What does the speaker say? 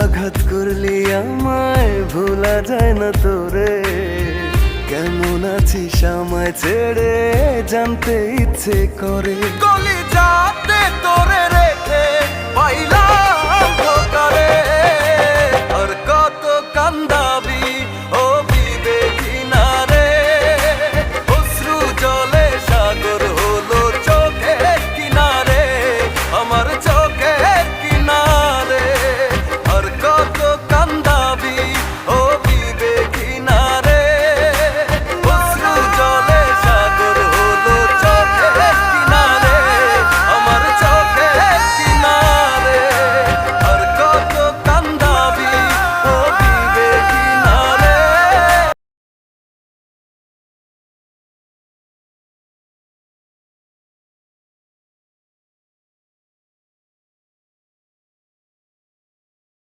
আঘাত করলি আমায় ভোলা যায় না তোরে। কেমন আছিস আমায় ছেড়ে জানতে ইচ্ছে করে। কলিজাতে তোরে রেখে পাইলাম ধোকারে।